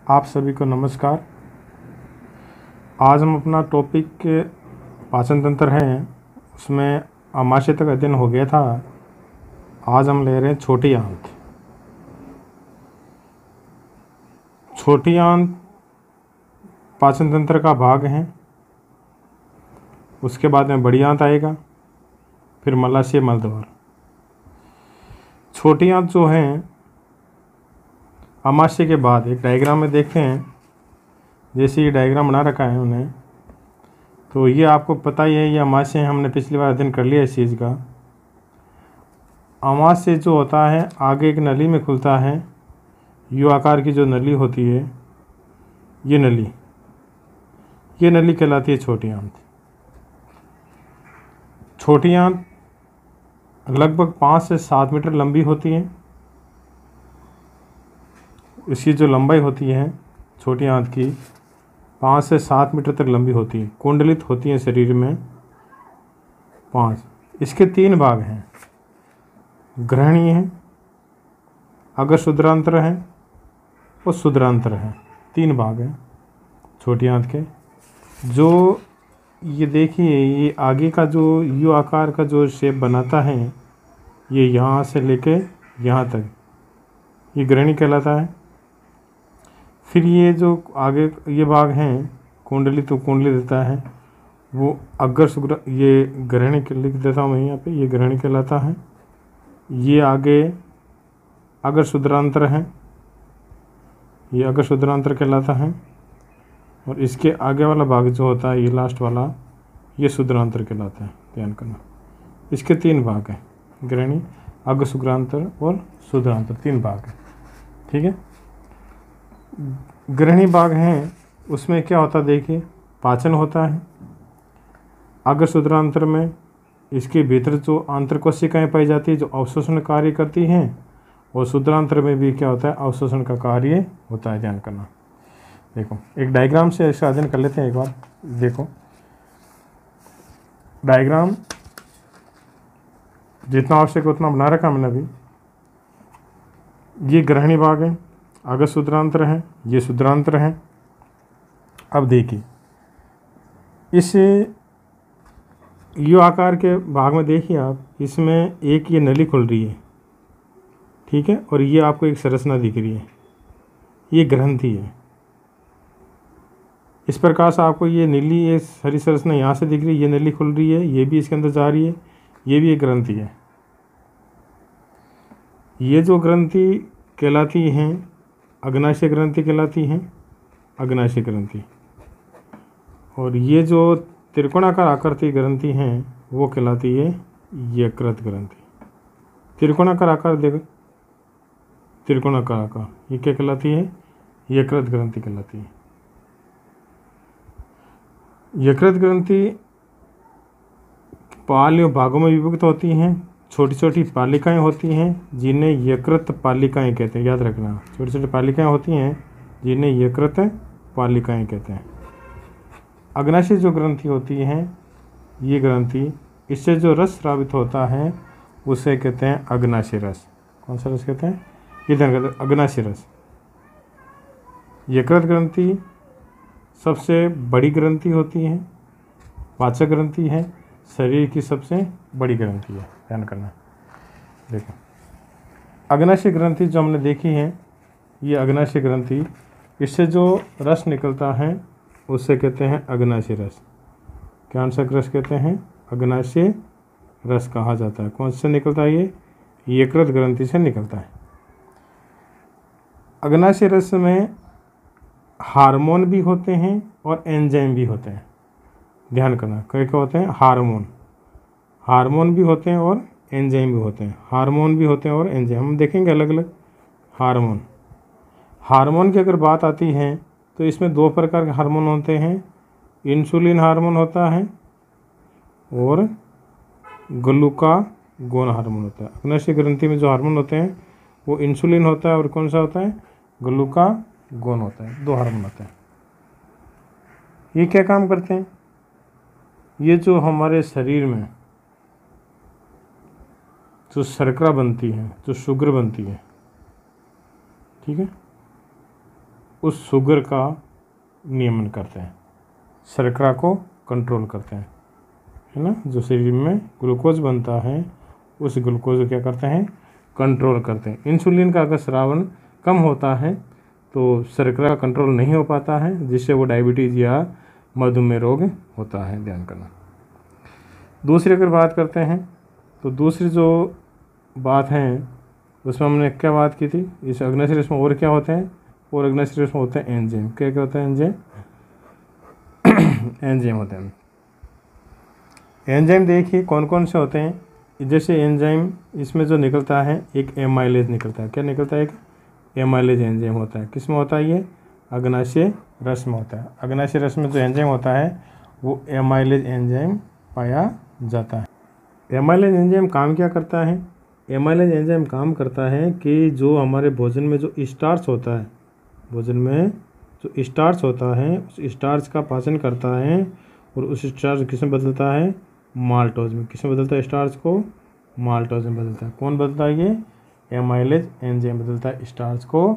आप सभी को नमस्कार। आज हम अपना टॉपिक के पाचन तंत्र हैं, उसमें आमाशय तक अध्ययन हो गया था। आज हम ले रहे हैं छोटी आंत। छोटी आंत पाचन तंत्र का भाग है। उसके बाद में बड़ी आंत आएगा, फिर मलाशय, मलद्वार। छोटी आंत जो है आमाशय के बाद एक डायग्राम में देखते हैं। जैसे ये डायग्राम बना रखा है उन्हें, तो ये आपको पता ही है, ये आमाशय हमने पिछली बार अध्ययन कर लिया इस चीज़ का। आमाशय जो होता है आगे एक नली में खुलता है, यू आकार की जो नली होती है, ये नली कहलाती है छोटी आंत। छोटी आंत लगभग 5 से 7 मीटर लंबी होती है। इसकी जो लंबाई होती है छोटी आंत की 5 से 7 मीटर तक लंबी होती है। कुंडलित होती है शरीर में 5। इसके 3 भाग हैं, ग्रहणी है, अग्र शुद्रांत्र है और शुद्रांत्र है। 3 भाग हैं छोटी आंत के। जो ये देखिए, ये आगे का जो यू आकार का जो शेप बनाता है, ये यहाँ से लेके यहाँ तक, ये ग्रहणी कहलाता है। फिर ये जो आगे ये भाग हैं कुंडली, तो कुंडली देता है वो अग्र शुक्र, ये ग्रहणी लिख देता हूँ मैं यहाँ पे, ये ग्रहणी कहलाता है। ये आगे अग्र शुद्रांत्र है, ये अग्र शुद्रांत्र कहलाता है। और इसके आगे वाला भाग जो होता है, ये लास्ट वाला, ये शुद्रांत्र कहलाता है। ध्यान करना, इसके 3 भाग हैं, ग्रहणी, अग्र शुक्रांत्र और शुद्रांत्र, 3 भाग हैं। ठीक है। ग्रहणी भाग हैं, उसमें क्या होता है देखिए, पाचन होता है। अग्र शुद्रांत्र में इसके भीतर जो आंतर कोशिकाएं पाई जाती है, जो अवशोषण कार्य करती हैं, और शुद्रांत्र में भी क्या होता है, अवशोषण का कार्य होता है। ध्यान करना। देखो एक डायग्राम से इसका अध्ययन कर लेते हैं एक बार। देखो डायग्राम जितना आवश्यक उतना बना रखा मैंने अभी। ये ग्रहणी भाग है, अग्र शुद्रांत्र है, ये शुद्रांत्र है। अब देखिए, इस यू आकार के भाग में देखिए आप, इसमें एक ये नली खुल रही है, ठीक है, और ये आपको एक संरचना दिख रही है, ये ग्रंथि है। इस प्रकार से आपको ये नीली, ये हरी संरचना यहाँ से दिख रही है, ये नली खुल रही है, ये भी इसके अंदर जा रही है, ये भी एक ग्रंथि है। ये जो ग्रंथि कहलाती हैं अग्नाशय ग्रंथि कहलाती हैं, अग्नाशय ग्रंथि। और ये जो त्रिकोणाकार आकृति ग्रंथि हैं वो कहलाती है यकृत ग्रंथि। त्रिकोणाकार आकार देखो, त्रिकोणाकार आकार, ये क्या कहलाती है, यकृत ग्रंथि कहलाती है। यकृत ग्रंथि पालियों भागों में विभक्त होती हैं। छोटी छोटी पालिकाएं होती हैं जिन्हें यकृत पालिकाएं कहते हैं। याद रखना, छोटी छोटी पालिकाएं होती हैं जिन्हें यकृत पालिकाएं कहते हैं। अग्नाशय जो ग्रंथि होती हैं, ये ग्रंथि, इससे जो रस स्रावित होता है उसे कहते हैं अग्नाशय रस। कौन सा रस कहते हैं, इधर अग्नाशय रस। यकृत ग्रंथि सबसे बड़ी ग्रंथि होती है, पाचक ग्रंथि है, शरीर की सबसे बड़ी ग्रंथि है। ध्यान करना। देखो अग्नाशय ग्रंथि जो हमने देखी है, ये अग्नाशय ग्रंथि, इससे जो रस निकलता है उसे कहते हैं अग्नाशय रस। कौन सा रस कहते हैं, अग्नाशय रस कहा जाता है। कौन से निकलता है, ये यकृत ग्रंथि से निकलता है। अग्नाशय रस में हार्मोन भी होते हैं और एंजाइम भी होते हैं। ध्यान करना, क्या क्या होते हैं, हार्मोन भी होते हैं और एंजाइम भी होते हैं। हार्मोन भी होते हैं और एंजाइम हम देखेंगे अलग अलग। हार्मोन की अगर बात आती है तो इसमें 2 प्रकार के हार्मोन होते हैं। इंसुलिन हार्मोन होता है और ग्लूकागोन हार्मोन होता है। अग्नाशय ग्रंथि में जो हार्मोन होते हैं वो इंसुलिन होता है और कौन सा होता है, ग्लूकागोन होता है। 2 हार्मोन होते हैं। ये क्या काम करते हैं, ये जो हमारे शरीर में जो शर्करा बनती है, जो शुगर बनती है, ठीक है, उस शुगर का नियमन करते हैं, शर्करा को कंट्रोल करते हैं, है ना। जो शरीर में ग्लूकोज बनता है उस ग्लूकोज को क्या करते हैं, कंट्रोल करते हैं। इंसुलिन का अगर स्रावन कम होता है तो शर्करा का कंट्रोल नहीं हो पाता है, जिससे वो डायबिटीज़ या मधुमेह रोग होता है, ध्यान करना। दूसरी अगर बात करते हैं तो दूसरी जो बात है उसमें हमने क्या बात की थी, इस अग्नाशय रस में और क्या होते हैं, और अग्नाशय रस में होते हैं एंजाइम। क्या क्या होता है, एंजाइम एंजाइम होते हैं। एंजाइम देखिए कौन कौन से होते हैं। जैसे एंजाइम इसमें जो निकलता है एक एमाइलेज निकलता है। क्या निकलता है, एक एमाइलेज एंजाइम होता है। किस में होता है, ये अग्नाशय रस में होता है। अग्नाशय रस में जो एंजाइम होता है वो एमाइलेज एंजाइम पाया जाता है। एमाइलेज एंजाइम काम क्या करता है, एमाइलेज एंजाइम काम करता है कि जो हमारे भोजन में जो स्टार्च होता है, भोजन में जो स्टार्च होता है उस स्टार्च का पाचन करता है, और उस स्टार्च किस में बदलता है, माल्टोज में। किस में बदलता है, स्टार्च को माल्टोज में बदलता है। कौन बदलता है, ये एमाइलेज एंजाइम बदलता है, स्टार्च को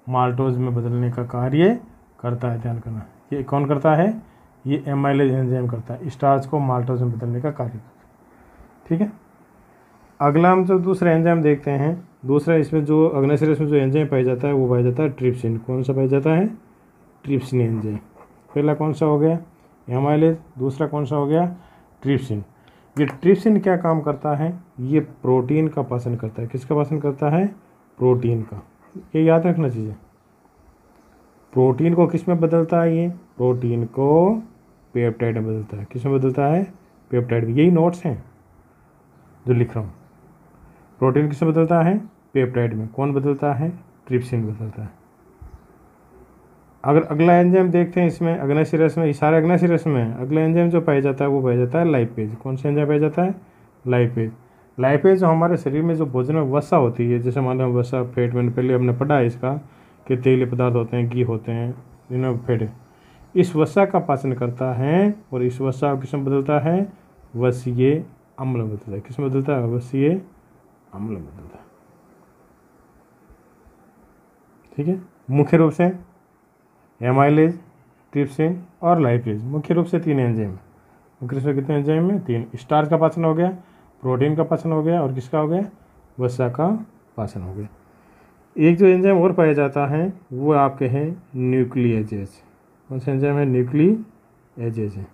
माल्टोज में बदलने का कार्य करता है। ध्यान करना, ये कौन करता है, ये एमाइलेज एंजाइम करता है, स्टार्च को माल्टोज में बदलने का कार्य करता है। ठीक है, अगला हम जो दूसरा एंजाइम देखते हैं, दूसरा इसमें जो अग्नाशय रस में जो एंजाइम पाया जाता है वो पाया जाता है ट्रिप्सिन। कौन सा पाया जाता है, ट्रिप्सिन एंजाइम। पहला कौन सा हो गया, एमाइलेज, दूसरा कौन सा हो गया, ट्रिप्सिन। ये ट्रिप्सिन क्या काम करता है, ये प्रोटीन का पाचन करता है। किसका पाचन करता है, प्रोटीन का। ये याद रखना चाहिए, प्रोटीन को किस में बदलता है, ये प्रोटीन को पेप्टाइड में बदलता है। किस में बदलता है, पेप्टाइड में। यही नोट्स हैं जो लिख रहा हूँ। प्रोटीन किस में बदलता है, पेप्टाइड में। कौन बदलता है, ट्रिप्सिन बदलता है। अगर अगला एंजाइम देखते हैं इसमें अग्नाशय रस में, सारे अग्नाशय रस में अगला एंजाइम जो पाया जाता है वो पाया जाता है लाइपेज। कौन सा एंजाइम पाया जाता है, लाइपेज। लाइपेज जो हमारे शरीर में जो भोजन में वसा होती है, जैसे मान लो वसा फैट, मैंने पहले हमने पढ़ा है इसका कि तेलीय पदार्थ होते हैं, घी होते हैं, इन्हें फैट, इस वसा का पाचन करता है, और इस वसा किस में बदलता है, वसीय अम्ल बदलता है। किस में बदलता है, वसीय अम्ल बदलता है। ठीक है, मुख्य रूप से एमाइलेज, ट्रिप्सिन और लाइपेज, मुख्य रूप से 3 एंजाइम। मुख्य रूप से कितने एंजाइम में, 3। स्टार्च का पाचन हो गया, प्रोटीन का पाचन हो गया, और किसका हो गया, वसा का पाचन हो गया। एक जो एंजाइम और पाया जाता है वो आपके हैं न्यूक्लिएजेज। कौन सा एंजाइम है, न्यूक्लिएजेज है।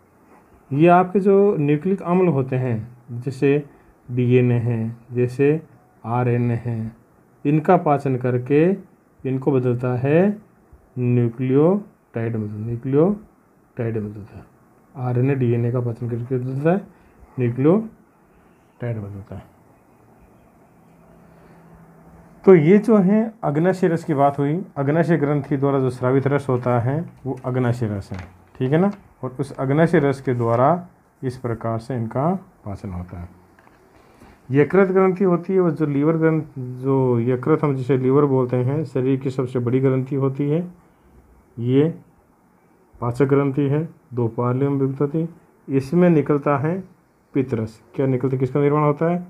ये आपके जो न्यूक्लिक अम्ल होते हैं, जैसे डीएनए है, जैसे आरएनए है, इनका पाचन करके इनको बदलता है न्यूक्लियोटाइड में। न्यूक्लियोटाइड में बदलता है, आरएनए डीएनए का पाचन करके बदलता है न्यूक्लियोटाइड में बदलता है। तो ये जो है अग्नाशय रस की बात हुई। अग्नाशय ग्रंथि द्वारा जो स्रावित रस होता है वो अग्नाशय रस है, ठीक है ना। और उस अग्नाशय रस के द्वारा इस प्रकार से इनका पाचन होता है। यकृत ग्रंथि होती है वो जो लीवर ग्रंथ, जो यकृत हम जिसे लीवर बोलते हैं, शरीर की सबसे बड़ी ग्रंथि होती है। ये पाचक ग्रंथि है, 2 पार्लियों में विभक्त होती है। इसमें निकलता है पित्त रस। क्या निकलता है, किसका निर्माण होता है,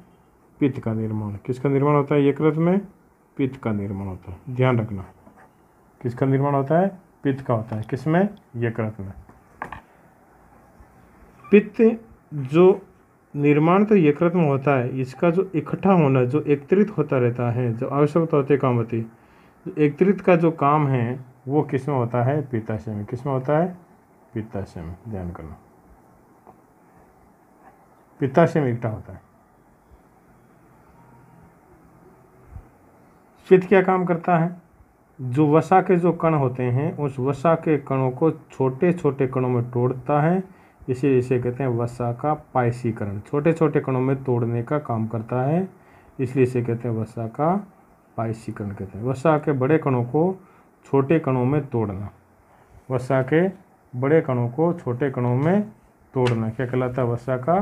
पित्त का निर्माण। किसका निर्माण होता है, यकृत में पित्त का निर्माण होता है। ध्यान रखना, किसका निर्माण होता है, पित्त का होता है। किसमें, यकृत में। पित्त जो निर्माण तो यकृत में होता है, इसका जो इकट्ठा होना, जो एकत्रित होता रहता है, जो आवश्यकता होती है काम होती है, जो एकत्रित का जो काम है वो किस में होता है, पित्ताशय में। किस में होता है, पित्ताशय में। ध्यान करना, पित्ताशय में इकट्ठा होता है। पित्त क्या काम करता है, जो वसा के जो कण होते हैं उस वसा के कणों को छोटे छोटे कणों में तोड़ता है, इसे इसे कहते हैं वसा का पायसीकरण। छोटे छोटे कणों में तोड़ने का काम करता है, इसलिए इसे कहते हैं वसा का पायसीकरण कहते हैं। वसा के बड़े कणों को छोटे कणों में तोड़ना, वसा के बड़े कणों को छोटे कणों में तोड़ना क्या कहलाता है, वसा का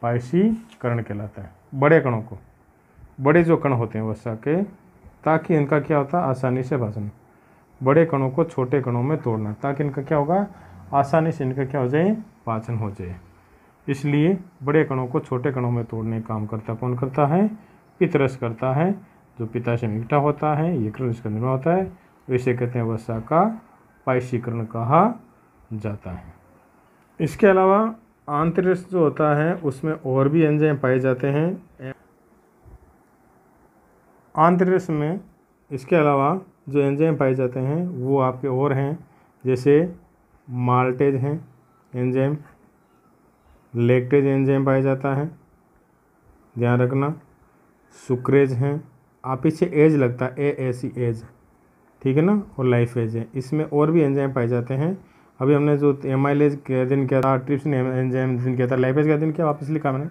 पायसीकरण कहलाता है। बड़े कणों को, बड़े जो कण होते हैं वसा के, ताकि इनका क्या होता है, आसानी से पाचन। बड़े कणों को छोटे कणों में तोड़ना ताकि इनका क्या होगा, आसानी से इनका क्या हो जाए, पाचन हो जाए। इसलिए बड़े कणों को छोटे कणों में तोड़ने का काम करता कौन करता है, पित्त रस करता है, जो पित्ताशय में इकट्ठा होता है, यकृत इसका निर्माण होता है, इसे कहते हैं वसा का पायशीकरण कहा जाता है। इसके अलावा आंतररस जो होता है उसमें और भी एंजाइम पाए जाते हैं। आंतररस में इसके अलावा जो एंजाइम पाए जाते हैं वो आपके और हैं, जैसे माल्टेज हैं एंजाइम, लैक्टेज एंजाइम पाया जाता है, ध्यान रखना, सुक्रेज हैं, आप पीछे एज लगता है AAC एज, ठीक है ना, और लाइफ एज है। इसमें और भी एंजाइम पाए जाते हैं। अभी हमने जो एमाइलेज के दिन किया था, ट्रिप्सिन एंजाइम दिन किया था, लाइफ एज का दिन किया, वापस लिखा मैंने।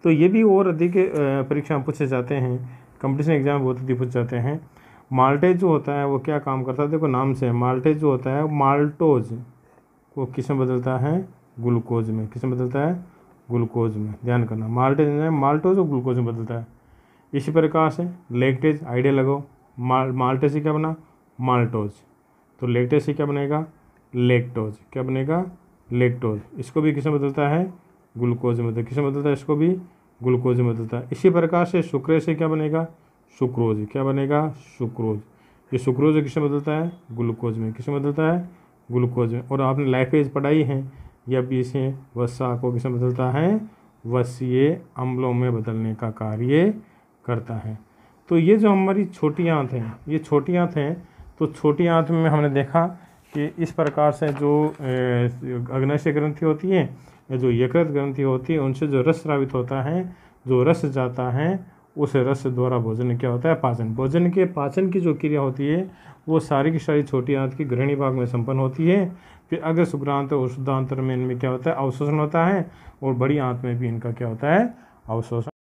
तो ये भी और अधिक परीक्षा में पूछे जाते हैं, कंपटीशन एग्जाम बहुत अधिक पूछे जाते हैं। माल्टेज जो होता है वो क्या काम करता है, देखो नाम से, माल्टेज जो होता है माल्टोज को किस में बदलता है, ग्लूकोज में। किस में बदलता है, ग्लूकोज में, ध्यान करना। माल्टेज एंजाइम माल्टोज और ग्लूकोज में बदलता है। इसी प्रकार से लैक्टेज, आइडिया लगाओ, माल्टेज से क्या बना, माल्टोज, तो लैक्टेज से क्या बनेगा, लैक्टोज, क्या बनेगा, लैक्टोज। इसको भी किस में बदलता है, ग्लूकोज में, किस में बदलता है, इसको भी ग्लूकोज में बदलता है। इसी प्रकार से सुक्रेज से क्या बनेगा, सुक्रोज, क्या बनेगा, सुक्रोज। ये सुक्रोज किस में बदलता है, ग्लूकोज में। किस में बदलता है, ग्लूकोज में। और आपने लाइफेज पढ़ाई है, या भी इसे वसा को किस में बदलता है, वसीय अम्लों में बदलने का कार्य करता है। तो ये जो हमारी छोटी आंत हैं, ये छोटी आंत हैं, तो छोटी आंत में हमने देखा कि इस प्रकार से जो अग्नाशय ग्रंथि होती है या जो यकृत ग्रंथि होती है, उनसे जो रस स्रावित होता है, जो रस जाता है, उस रस द्वारा भोजन क्या होता है, पाचन। भोजन के पाचन की जो क्रिया होती है वो सारी की सारी छोटी आंत की ग्रहणी भाग में संपन्न होती है। फिर अग्र शुक्रांत और शुद्धांतर में इनमें क्या होता है, अवशोषण होता है, और बड़ी आंत में भी इनका क्या होता है, अवशोषण।